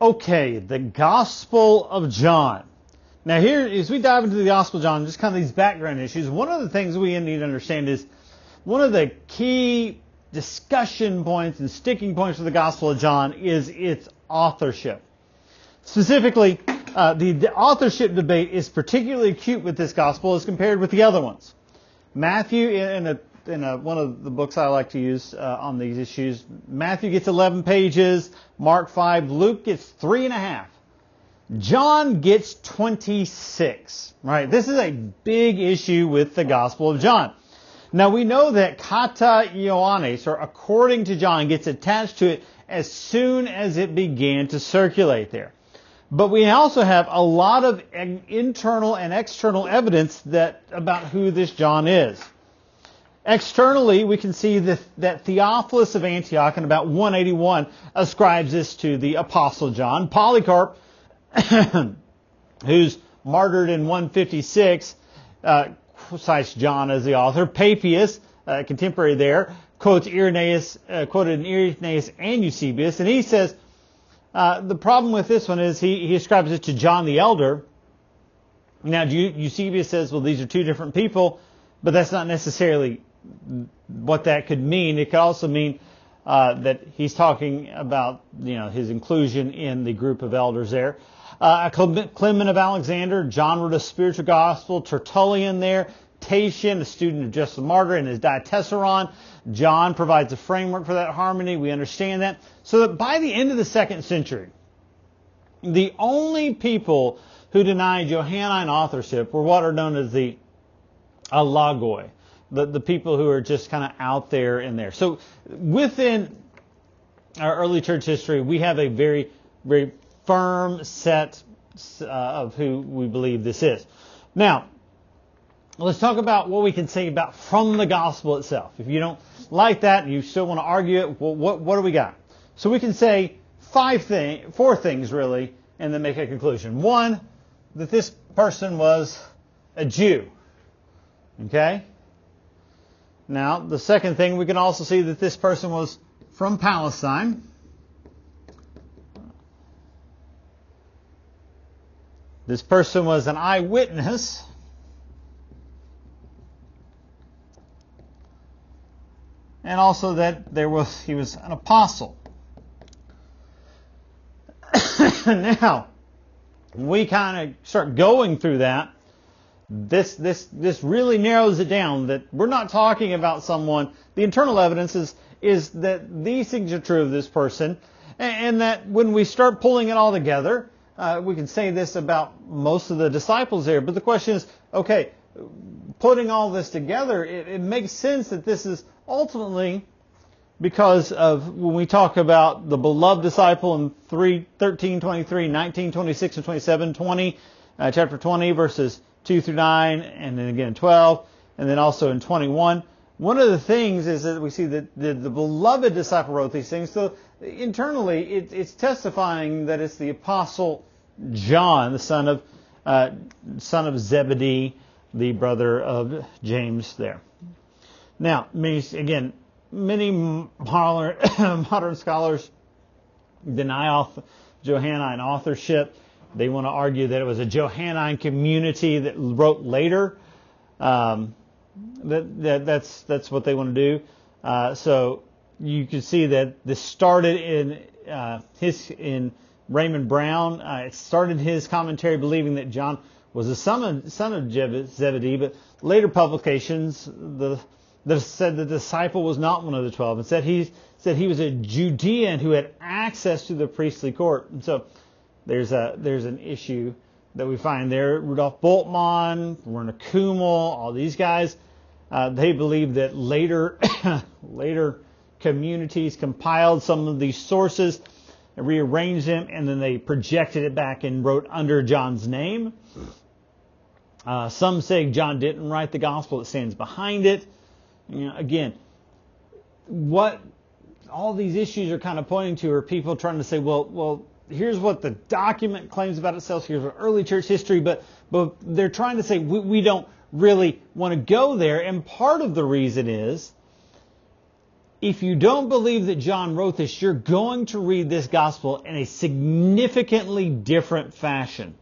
Okay, the Gospel of John. Now here, as we dive into the Gospel of John, just kind of these background issues, one of the things we need to understand is one of the key discussion points and sticking points for the Gospel of John is its authorship. Specifically, the authorship debate is particularly acute with this Gospel as compared with the other ones. Matthew, in one of the books I like to use on these issues, Matthew gets 11 pages, Mark 5, Luke gets 3.5. John gets 26, right? This is a big issue with the Gospel of John. Now we know that kata Ioannes, or according to John, gets attached to it as soon as it began to circulate there. But we also have a lot of internal and external evidence about who this John is. Externally, we can see that Theophilus of Antioch in about 181 ascribes this to the Apostle John. Polycarp, who's martyred in 156, cites John as the author. Papias, contemporary there, quoted Irenaeus and Eusebius, and he says the problem with this one is he ascribes it to John the Elder. Now, Eusebius says, well, these are two different people, but that's not necessarily what that could mean. It could also mean that he's talking about his inclusion in the group of elders there. Clement of Alexander, John wrote a spiritual gospel. Tertullian there, Tatian, a student of Justin Martyr, in his Diatessaron. John provides a framework for that harmony. We understand that. So that by the end of the 2nd century, the only people who denied Johannine authorship were what are known as the alagoi, the people who are just kind of out there in there. So within our early church history, we have a very, very firm set of who we believe this is. Now, let's talk about what we can say about from the gospel itself. If you don't like that and you still want to argue it, well, what do we got? So we can say four things really, and then make a conclusion. One, that this person was a Jew. Okay? Now, the second thing, we can also see that this person was from Palestine. This person was an eyewitness. And also that he was an apostle. Now, we kind of start going through that. This really narrows it down that we're not talking about someone. The internal evidence is that these things are true of this person, and that when we start pulling it all together, we can say this about most of the disciples there. But the question is, okay, putting all this together, it makes sense that this is ultimately because of when we talk about the beloved disciple in 13, 23, 19, 26, and 27, 20, chapter 20, verses 2 through 9, and then again 12, and then also in 21. One of the things is that we see that the beloved disciple wrote these things. So internally, it's testifying that it's the Apostle John, the son of Zebedee, the brother of James there. Now, many modern scholars deny Johannine authorship. They want to argue that it was a Johannine community that wrote later. That's what they want to do. So you can see that this started in Raymond Brown. It started his commentary believing that John was the son of Zebedee, but later publications that said the disciple was not one of the 12, and said he was a Judean who had access to the priestly court. And so there's an issue that we find there. Rudolf Bultmann, Werner Kummel, all these guys, they believe that later communities compiled some of these sources and rearranged them, and then they projected it back and wrote under John's name. Some say John didn't write the gospel; it stands behind it. Again, what all these issues are kind of pointing to are people trying to say, well, here's what the document claims about itself. Here's what early church history, but they're trying to say we don't really want to go there. And part of the reason is if you don't believe that John wrote this, you're going to read this gospel in a significantly different fashion.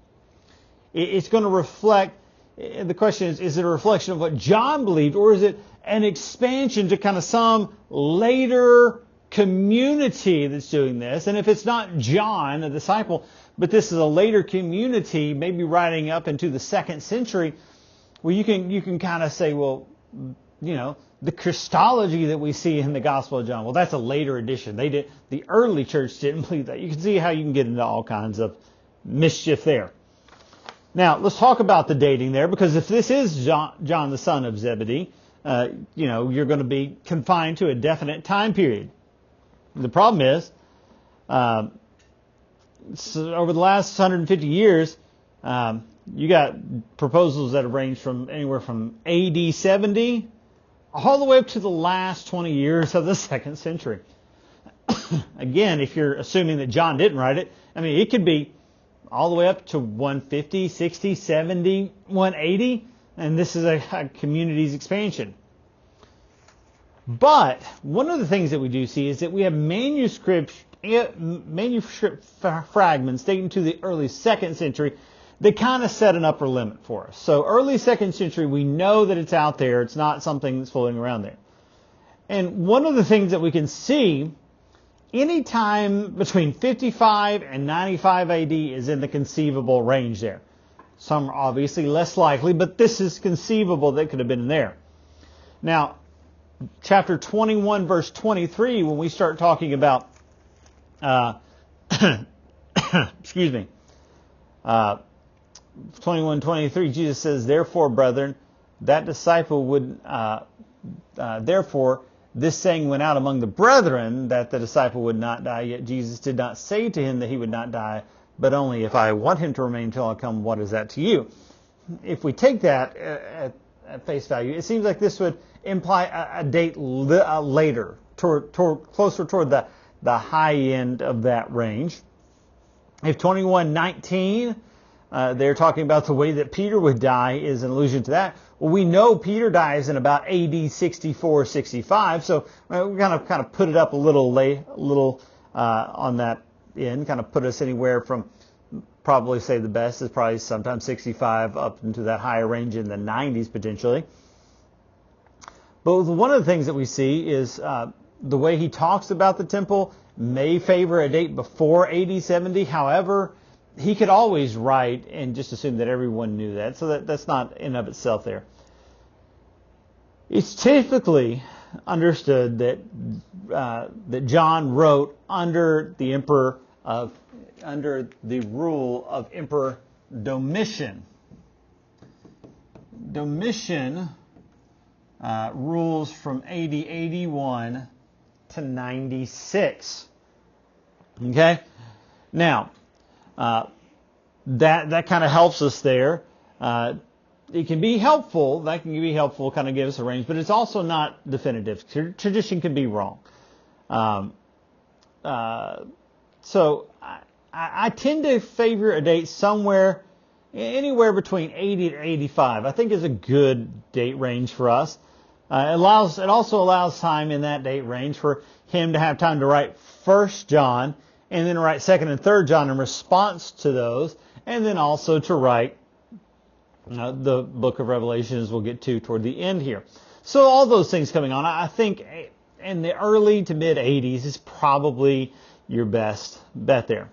It's going to reflect, the question is it a reflection of what John believed, or is it an expansion to kind of some later community that's doing this? And if it's not John, a disciple, but this is a later community, maybe writing up into the 2nd century, well, you can kind of say, well, the Christology that we see in the Gospel of John, well, that's a later edition. The early church didn't believe that. You can see how you can get into all kinds of mischief there. Now, let's talk about the dating there, because if this is John the son of Zebedee, you're going to be confined to a definite time period. The problem is, so over the last 150 years, you got proposals that have ranged from anywhere from AD 70 all the way up to the last 20 years of the 2nd century. Again, if you're assuming that John didn't write it, it could be all the way up to 150, 60, 70, 180, and this is a community's expansion. But one of the things that we do see is that we have manuscript fragments dating to the early 2nd century that kind of set an upper limit for us. So early 2nd century, we know that it's out there. It's not something that's floating around there. And one of the things that we can see, any time between 55 and 95 AD is in the conceivable range there. Some are obviously less likely, but this is conceivable that could have been there. Now, chapter 21, verse 23, when we start talking about, excuse me, 21:23, Jesus says, "Therefore, brethren, that disciple would, therefore, this saying went out among the brethren that the disciple would not die. Yet Jesus did not say to him that he would not die, but only, if I want him to remain until I come, what is that to you?" If we take that at face value, it seems like this would imply a date later, closer toward the high end of that range. If 21:19, they're talking about the way that Peter would die, is an allusion to that. Well, we know Peter dies in about AD 64, 65, so we kind of put it up a little on that end, kind of put us anywhere from, probably say the best is probably sometime 65 up into that higher range in the 90s potentially. But one of the things that we see is the way he talks about the temple may favor a date before AD 70. However, he could always write and just assume that everyone knew that. So that's not in and of itself there. It's typically understood that that John wrote under the rule of Emperor Domitian. Domitian rules from AD 81 to 96. Okay? Now, that kind of helps us there. It can be helpful. That can be helpful, kind of give us a range, but it's also not definitive. Tradition can be wrong. So I tend to favor a date anywhere between 80 to 85. I think is a good date range for us. It also allows time in that date range for him to have time to write 1 John and then write 2nd and 3rd John in response to those, and then also to write the book of Revelation, as we'll get to toward the end here. So all those things coming on, I think in the early to mid 80s is probably your best bet there.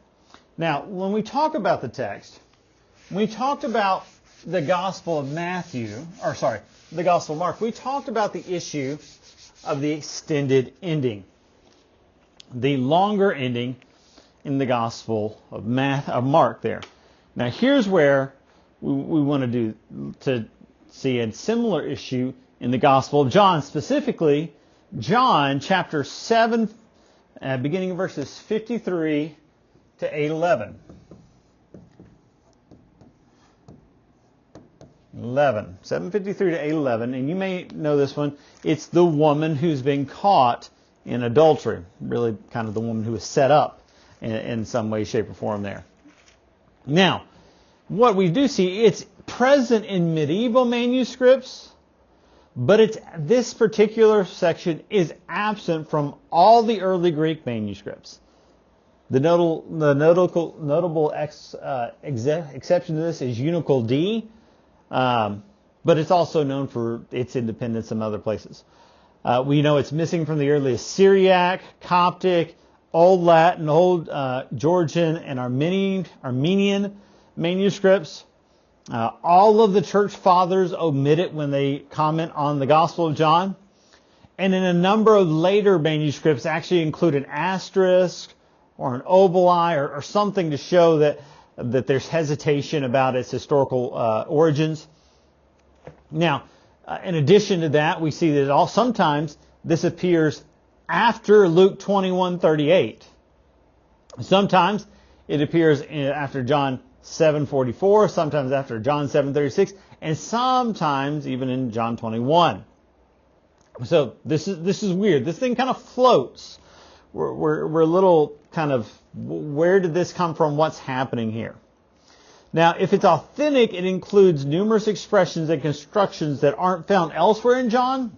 Now, when we talk about the text, when we talked about the Gospel of the Gospel of Mark, we talked about the issue of the extended ending, the longer ending in the Gospel of Mark there. Now, here's where we want to see a similar issue in the Gospel of John, specifically John chapter 7, beginning of verses 53 to 8:11. 7:53 to 8:11, and you may know this one. It's the woman who's been caught in adultery. Really kind of the woman who was set up in some way, shape, or form there. Now, what we do see, it's present in medieval manuscripts, But this particular section is absent from all the early Greek manuscripts. The notable exception to this is Unicule D, but it's also known for its independence in other places. We know it's missing from the earliest Syriac, Coptic, Old Latin, Old Georgian, and Armenian manuscripts. All of the church fathers omit it when they comment on the Gospel of John. And in a number of later manuscripts actually include an asterisk or an oboli or something to show that there's hesitation about its historical origins. Now, in addition to that, we see that sometimes this appears after Luke 21:38. Sometimes it appears after John 7:44, sometimes after John 7:36, and sometimes even in John 21. So this is weird. This thing kind of floats. We're a little kind of, where did this come from? What's happening here? Now, if it's authentic, it includes numerous expressions and constructions that aren't found elsewhere in John.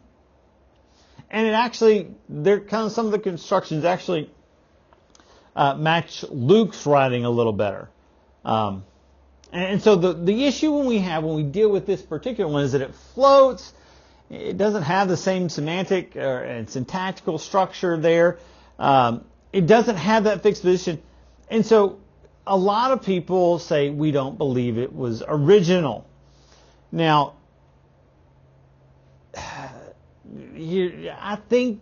And some of the constructions actually match Luke's writing a little better. And so the issue when we deal with this particular one is that it floats. It doesn't have the same semantic and syntactical structure there. It doesn't have that fixed position. And so a lot of people say we don't believe it was original. Now, I think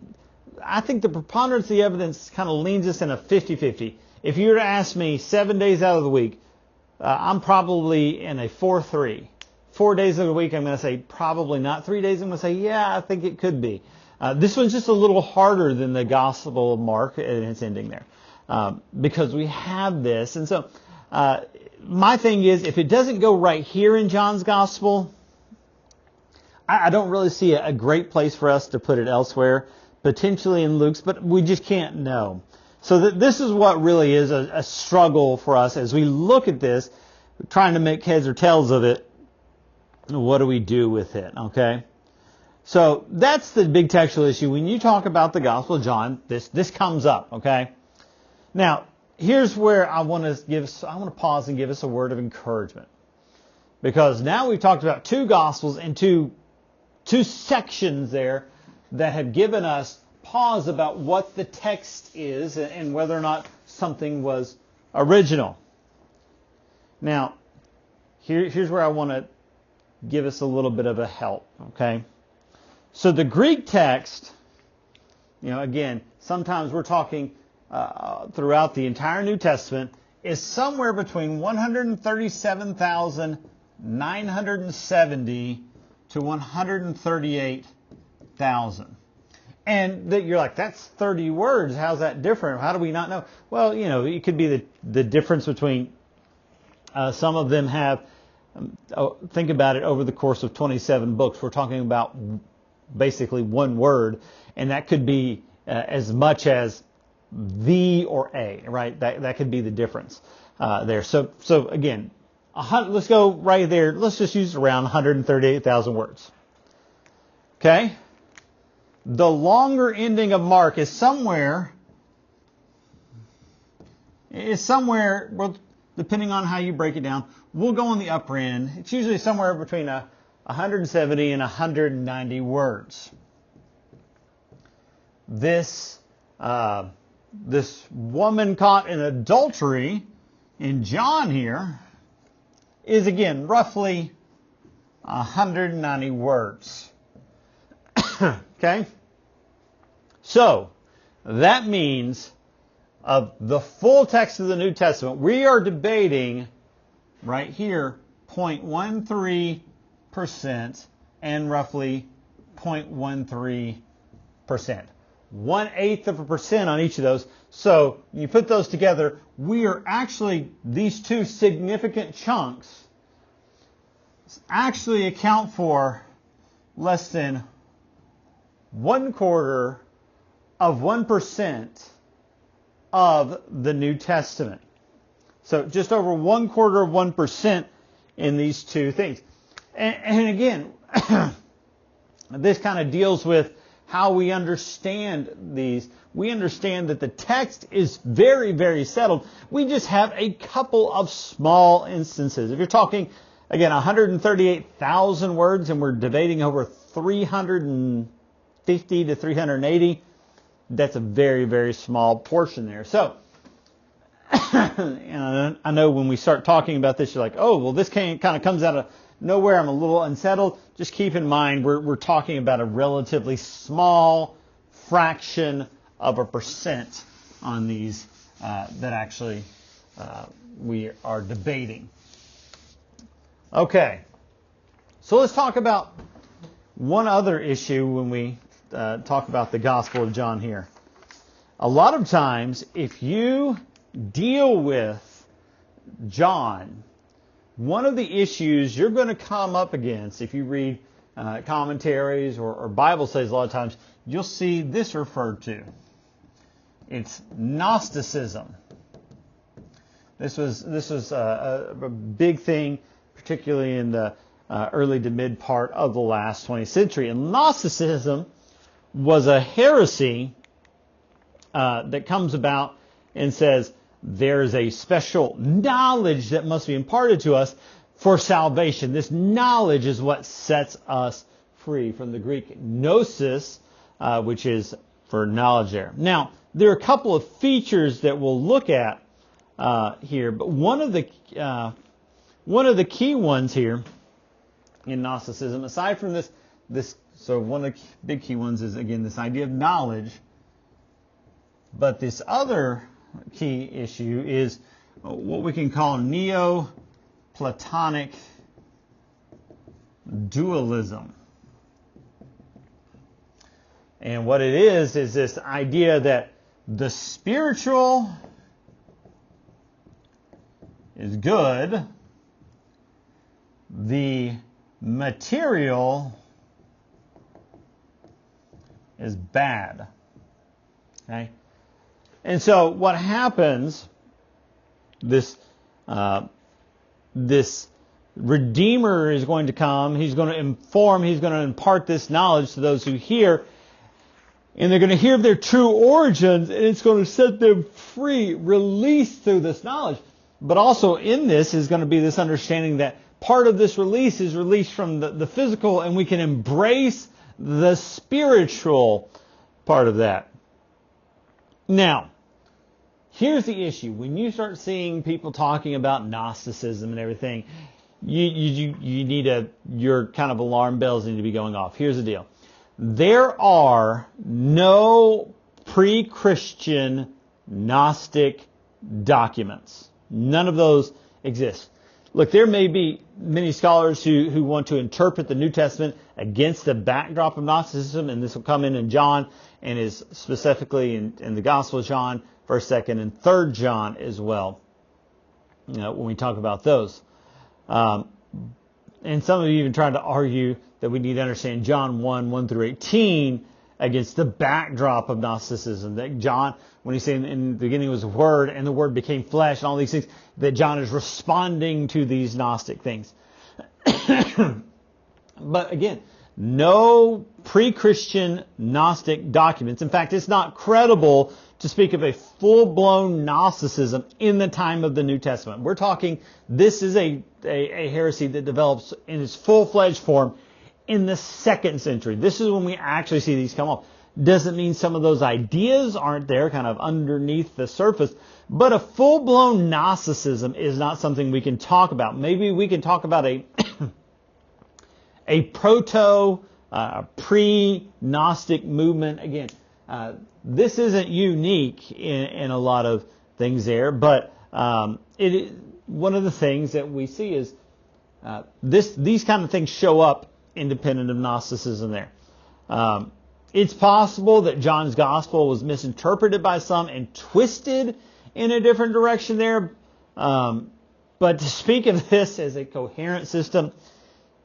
the preponderance of the evidence kind of leans us in a 50-50. If you were to ask me 7 days out of the week, I'm probably in a 4-3. 4 days of the week, I'm going to say probably not. 3 days, I'm going to say, yeah, I think it could be. This one's just a little harder than the Gospel of Mark and its ending there, because we have this. And so my thing is, if it doesn't go right here in John's Gospel, I don't really see a great place for us to put it elsewhere, potentially in Luke's, but we just can't know. So this is what really is a struggle for us as we look at this, trying to make heads or tails of it. What do we do with it? Okay? So that's the big textual issue. When you talk about the Gospel of John, this comes up, okay? Now, here's where I want to pause and give us a word of encouragement. Because now we've talked about two Gospels and two sections there that have given us pause about what the text is and whether or not something was original. Now, here's where I want to give us a little bit of a help, okay? So the Greek text, again, sometimes we're talking throughout the entire New Testament, is somewhere between 137,970 to 138,000. And you're like, that's 30 words. How's that different? How do we not know? Well, it could be the difference between some of them have, think about it, over the course of 27 books. We're talking about basically one word, and that could be as much as the or a, right? That could be the difference there. So again, let's go right there. Let's just use around 138,000 words. Okay? The longer ending of Mark is somewhere, well, depending on how you break it down, we'll go on the upper end. It's usually somewhere between 170 and 190 words. This woman caught in adultery in John here is, again, roughly 190 words. Okay? So, that means of the full text of the New Testament, we are debating right here 0.13% and roughly 0.13%. 1/8% on each of those. So you put those together, we are actually, these two significant chunks actually account for less than 1/4% of the New Testament. So just over 1/4% in these two things. And again, This kind of deals with how we understand these. We understand that the text is very, very settled. We just have a couple of small instances. If you're talking, again, 138,000 words, and we're debating over 350 to 380, that's a very, very small portion there. So, I know when we start talking about this, you're like, oh, well, this kind of comes out of nowhere. I'm a little unsettled. Just keep in mind, we're talking about a relatively small fraction of a percent on these that actually we are debating. Okay, so let's talk about one other issue when we talk about the Gospel of John here. A lot of times, if you deal with John, one of the issues you're going to come up against, if you read commentaries or Bible studies, a lot of times, you'll see this referred to. It's Gnosticism. This was a big thing, particularly in the early to mid part of the last 20th century. And Gnosticism was a heresy that comes about and says there's a special knowledge that must be imparted to us for salvation. This knowledge is what sets us free, from the Greek gnosis, which is for knowledge there. Now, there are a couple of features that we'll look at here, but one of the key ones here in Gnosticism, aside from this, so one of the big key ones is, again, this idea of knowledge. But this other key issue is what we can call Neoplatonic dualism. And what it is this idea that the spiritual is good, the material is bad. Okay? And so what happens, this Redeemer is going to come, he's going to inform, he's going to impart this knowledge to those who hear, and they're going to hear of their true origins, and it's going to set them free, released through this knowledge. But also in this is going to be this understanding that part of this release is released from the physical, and we can embrace the spiritual part of that. Now, here's the issue. When you start seeing people talking about Gnosticism and everything, your kind of alarm bells need to be going off. Here's the deal. There are no pre-Christian Gnostic documents. None of those exist. Look, there may be many scholars who want to interpret the New Testament against the backdrop of Gnosticism, and this will come in John, and is specifically in the Gospel of John, 1st, 2nd, and 3rd John as well, when we talk about those. And some of you even tried to argue that we need to understand John 1 through 18, against the backdrop of Gnosticism. That John, when he's saying in the beginning was the Word, and the Word became flesh, and all these things, that John is responding to these Gnostic things. But again, no pre-Christian Gnostic documents. In fact, it's not credible to speak of a full-blown Gnosticism in the time of the New Testament. We're talking, this is a heresy that develops in its full-fledged form in the 2nd century. This is when we actually see these come up. Doesn't mean some of those ideas aren't there, kind of underneath the surface, but a full-blown Gnosticism is not something we can talk about. Maybe we can talk about a pre-Gnostic movement. Again, this isn't unique in a lot of things there, but one of the things that we see is these kind of things show up independent of Gnosticism there. It's possible that John's Gospel was misinterpreted by some and twisted in a different direction there. But to speak of this as a coherent system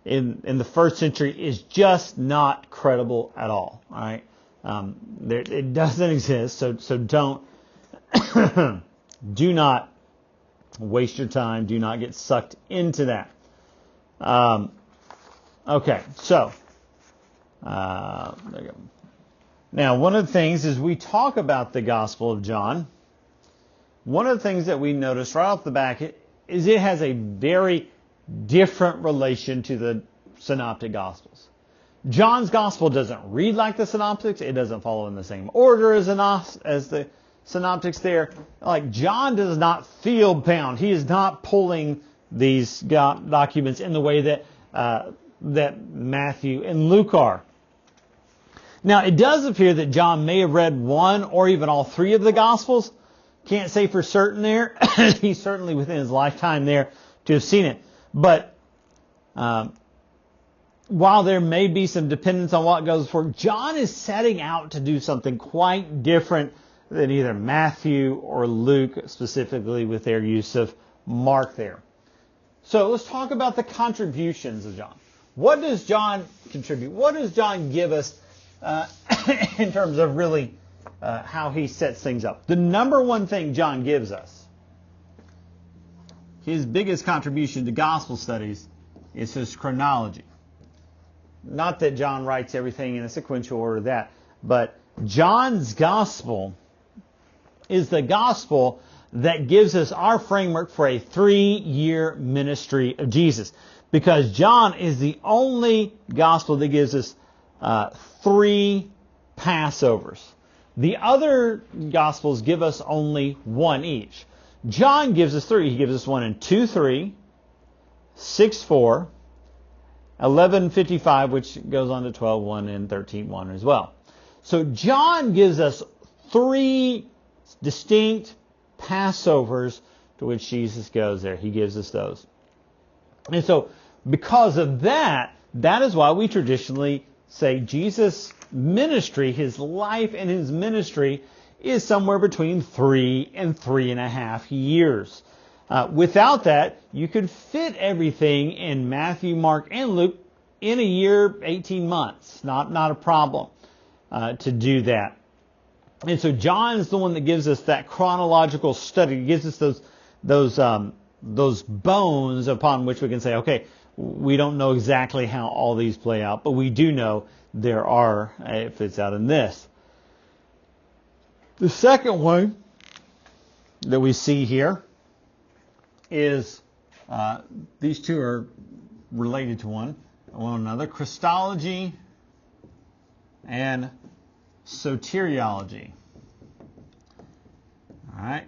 in the 1st century is just not credible at all. All right, it doesn't exist. So don't do not waste your time. Do not get sucked into that. Okay, so There you go. Now, one of the things as we talk about the Gospel of John, one of the things that we notice right off the back is it has a very different relation to the Synoptic Gospels. John's Gospel doesn't read like the Synoptics. It doesn't follow in the same order as the Synoptics there. Like, John does not feel bound. He is not pulling these documents in the way that Matthew and Luke are. Now, it does appear that John may have read one or even all three of the Gospels. Can't say for certain there. He's certainly within his lifetime there to have seen it. But while there may be some dependence on what goes before, John is setting out to do something quite different than either Matthew or Luke, specifically with their use of Mark there. So let's talk about the contributions of John. What does John contribute? What does John give us in terms of really how he sets things up? The number one thing John gives us, his biggest contribution to gospel studies, is his chronology. Not that John writes everything in a sequential order, but John's gospel is the gospel that gives us our framework for a 3-year ministry of Jesus. Because John is the only gospel that gives us 3 Passovers. The other gospels give us only 1 each. John gives us 3. He gives us one in 2:3, 6:4, 11:55, which goes on to 12:1 and 13:1 as well. So John gives us 3 distinct Passovers to which Jesus goes there. He gives us those. And so because of that, that is why we traditionally say Jesus' ministry, his life and his ministry, is somewhere between 3 and 3.5 years. Without that, you could fit everything in Matthew, Mark, and Luke in a year, 18 months. Not a problem to do that. And so John is the one that gives us that chronological study. He gives us those bones upon which we can say, okay, we don't know exactly how all these play out, but we do know there are, it fits out in this. The second one that we see here is, these two are related to one another, Christology and soteriology. All right.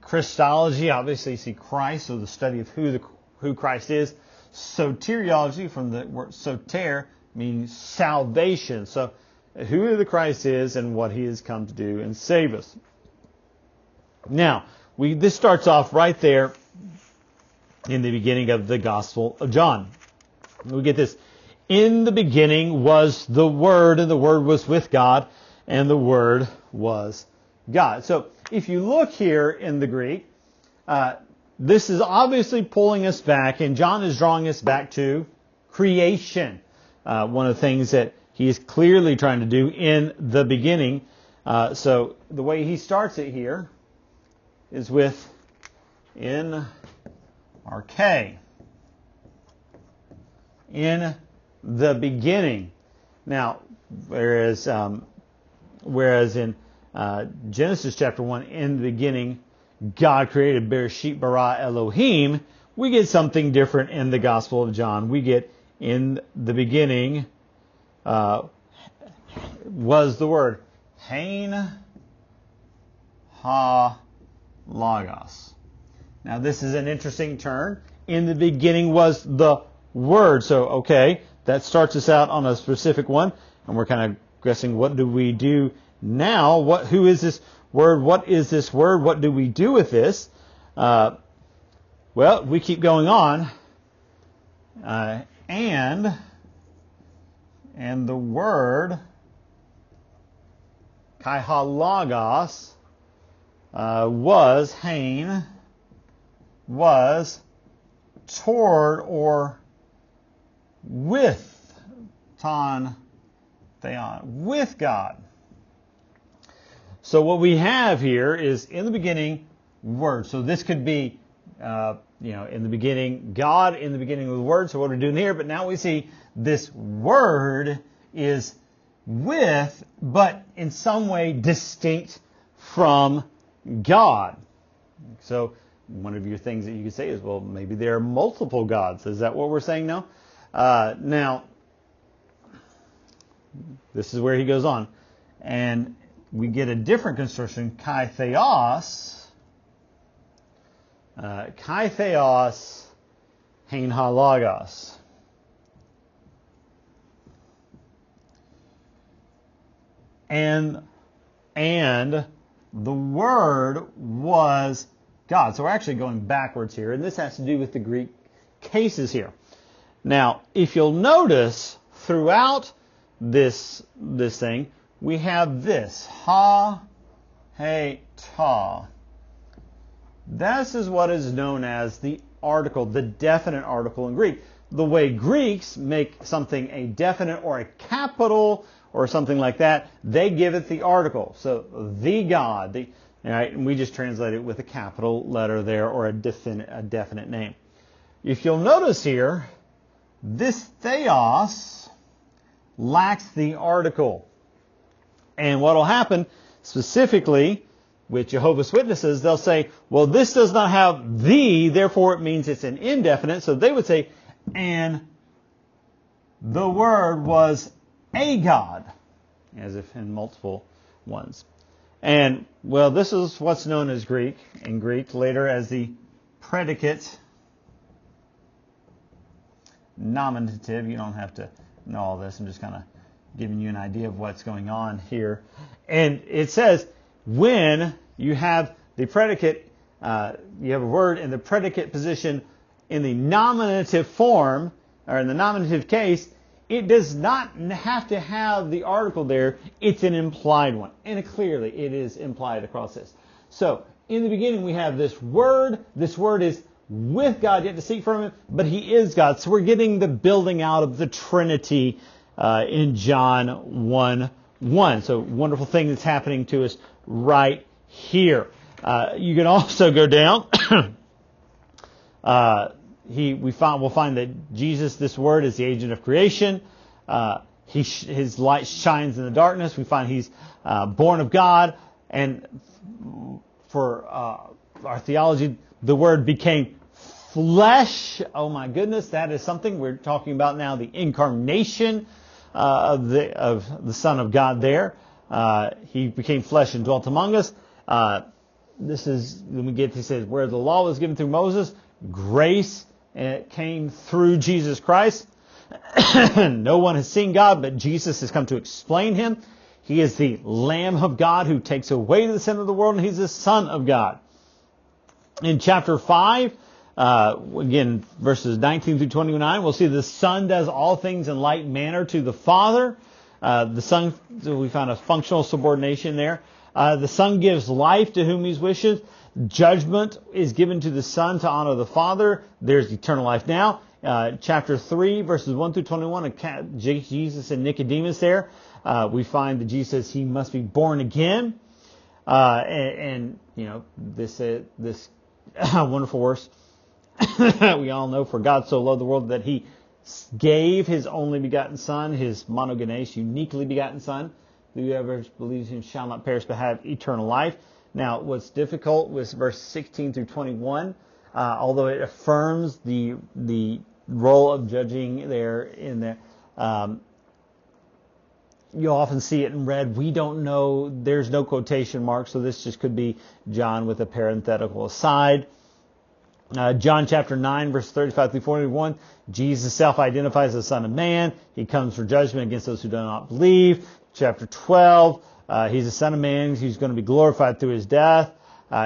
Christology, obviously you see Christ, so the study of who Christ is. Soteriology, from the word soter, means salvation. So who the Christ is and what he has come to do and save us. Now, this starts off right there in the beginning of the Gospel of John. We get this. In the beginning was the Word, and the Word was with God, and the Word was God. So if you look here in the Greek, this is obviously pulling us back, and John is drawing us back to creation. One of the things that he is clearly trying to do in the beginning. So the way he starts it here is with in arche. In the beginning. Now, whereas in Genesis chapter 1, in the beginning, God created Bereshit bara Elohim, we get something different in the Gospel of John. We get in the beginning was the Word. Hein ha logos. Now this is an interesting turn. In the beginning was the Word. So, okay, that starts us out on a specific one. And we're kind of guessing, what do we do now? Who is this Word? What is this Word? What do we do with this? Well, we keep going on. And the Word, kai ha logos, was, hein, was toward or with, ton, theon, with God. So what we have here is in the beginning, Word. So this could be, in the beginning, God, in the beginning of the Word. So what we're doing here, but now we see this Word is with, but in some way distinct from God. So one of your things that you could say is, well, maybe there are multiple gods. Is that what we're saying now? Now, this is where he goes on. And we get a different construction, kai theos. Kai theos, hein ha logos. And the Word was God. So we're actually going backwards here, and this has to do with the Greek cases here. Now, if you'll notice, throughout this thing, we have this, ha, he, ta. This is what is known as the article, the definite article in Greek. The way Greeks make something a definite or a capital or something like that, they give it the article. So, the God, all right, and we just translate it with a capital letter there or a definite name. If you'll notice here, this theos lacks the article. And what will happen specifically with Jehovah's Witnesses, they'll say, well, this does not have the, therefore it means it's an indefinite. So they would say, and the Word was a God, as if in multiple ones. And, well, this is what's known as Greek, in Greek, later as the predicate nominative. You don't have to know all this. I'm just kind of giving you an idea of what's going on here. And it says, when you have the predicate, you have a word in the predicate position in the nominative form, or in the nominative case, it does not have to have the article there. It's an implied one. And clearly, it is implied across this. So, in the beginning, we have this word. This word is with God, yet to seek from Him, but He is God. So, we're getting the building out of the Trinity in John 1:1. So, wonderful thing that's happening to us right here. You can also go down. We'll find that Jesus, this Word, is the agent of creation. His light shines in the darkness. We find He's born of God. And for our theology, the Word became flesh. Oh my goodness, that is something we're talking about now. The incarnation of the Son of God. There, He became flesh and dwelt among us. This is when we get to say where the law was given through Moses, grace came through Jesus Christ. No one has seen God, but Jesus has come to explain Him. He is the Lamb of God who takes away the sin of the world, and He's the Son of God. In chapter 5, again, verses 19 through 29, we'll see the Son does all things in like manner to the Father. The Son, we found a functional subordination there. The Son gives life to whom He wishes. Judgment is given to the Son to honor the Father. There's eternal life now. Chapter 3, verses 1 through 21, Jesus and Nicodemus there. We find that Jesus says He must be born again. And you know, this wonderful verse we all know, for God so loved the world that He gave His only begotten Son, His monogenes, uniquely begotten Son. Whoever believes in Him shall not perish but have eternal life. Now, what's difficult with verse 16 through 21, although it affirms the role of judging there in there, you'll often see it in red. We don't know. There's no quotation mark, so this just could be John with a parenthetical aside. John chapter 9, verse 35 through 41, Jesus self-identifies as the Son of Man. He comes for judgment against those who do not believe. Chapter 12, He's the Son of Man. He's going to be glorified through His death.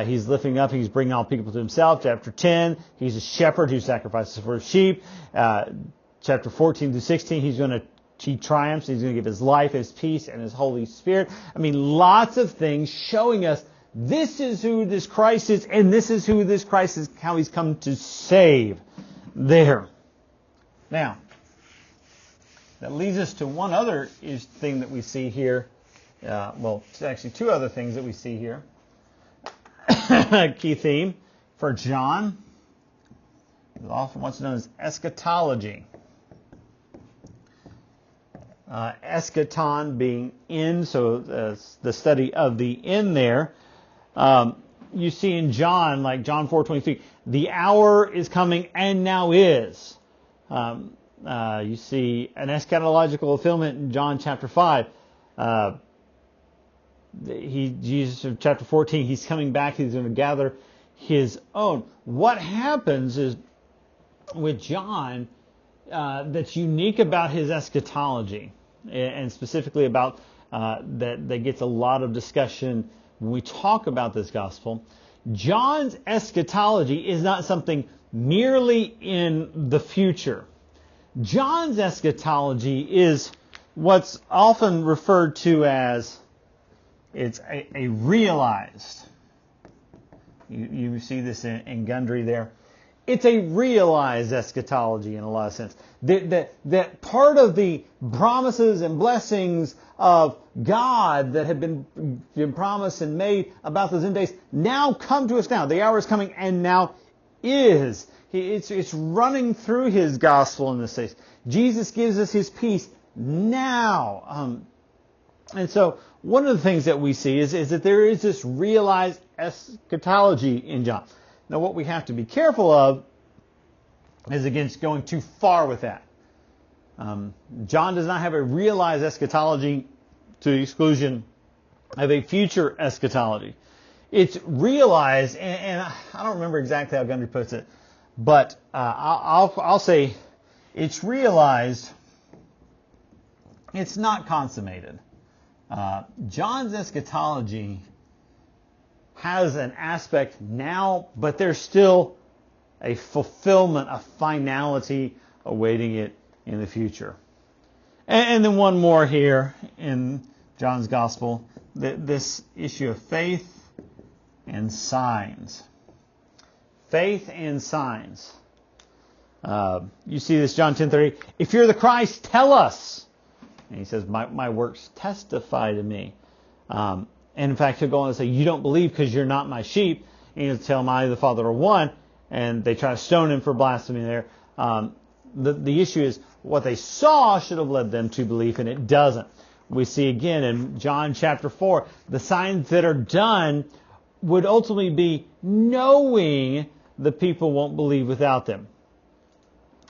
He's lifting up. He's bringing all people to Himself. Chapter 10, He's a shepherd who sacrifices for His sheep. Chapter 14 through 16, He triumphs. He's going to give His life, His peace, and His Holy Spirit. I mean, lots of things showing us this is who this Christ is, and this is who this Christ is, how He's come to save. There. Now, that leads us to one other thing that we see here. Well, actually two other things that we see here. Key theme for John is often what's known as eschatology. eschaton being end, so the study of the end there. You see in John, like John 4:23, the hour is coming and now is. You see an eschatological fulfillment in John chapter 5. Jesus in chapter 14, he's coming back, he's going to gather his own. What happens is with John that's unique about his eschatology, and specifically about that gets a lot of discussion when we talk about this gospel. John's eschatology is not something merely in the future. John's eschatology is what's often referred to as it's a realized. You see this in Gundry there. It's a realized eschatology in a lot of sense. That part of the promises and blessings of God that had been promised and made about those end days now come to us now. The hour is coming and now is. It's running through his gospel in this case. Jesus gives us his peace now. And so one of the things that we see is that there is this realized eschatology in John. Now what we have to be careful of is against going too far with that. John does not have a realized eschatology to the exclusion of a future eschatology. It's realized, and I don't remember exactly how Gundry puts it, but I'll say it's realized. It's not consummated. John's eschatology has an aspect now, but there's still a fulfillment, a finality awaiting it in the future. And then one more here in John's gospel, this issue of faith and signs. Faith and signs. You see this, John 10:30. If you're the Christ, tell us. And he says, my works testify to me. And in fact, he'll go on and say, you don't believe because you're not my sheep. And he'll tell them, I and the Father are one. And they try to stone him for blasphemy there. The issue is what they saw should have led them to belief, and it doesn't. We see again in John chapter 4, the signs that are done would ultimately be knowing the people won't believe without them.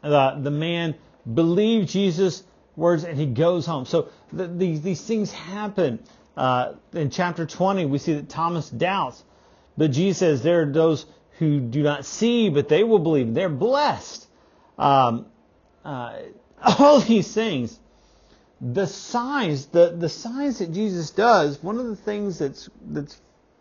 The man believed Jesus' words and he goes home. So these things happen. In chapter 20, we see that Thomas doubts. But Jesus says there are those who do not see, but they will believe. They're blessed. All these things, the signs that Jesus does. One of the things that's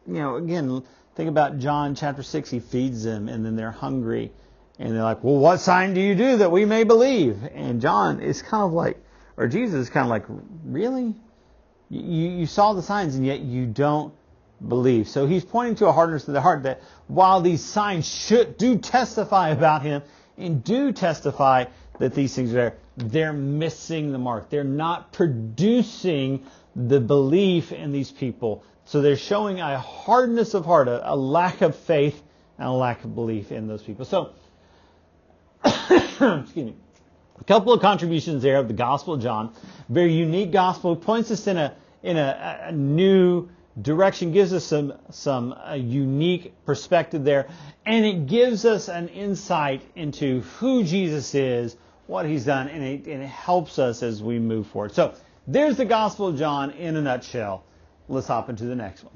again, think about John chapter 6. He feeds them, and then they're hungry, and they're like, "Well, what sign do you do that we may believe?" And John is kind of like, or Jesus is kind of like, "Really? You saw the signs, and yet you don't believe." So he's pointing to a hardness of the heart that while these signs do testify about him and do testify that these things are there, they're missing the mark. They're not producing the belief in these people. So they're showing a hardness of heart, a lack of faith, and a lack of belief in those people. So, excuse me. A couple of contributions there of the Gospel of John. Very unique gospel. Points us in a new direction, gives us some unique perspective there, and it gives us an insight into who Jesus is, what he's done, and it helps us as we move forward. So there's the Gospel of John in a nutshell. Let's hop into the next one.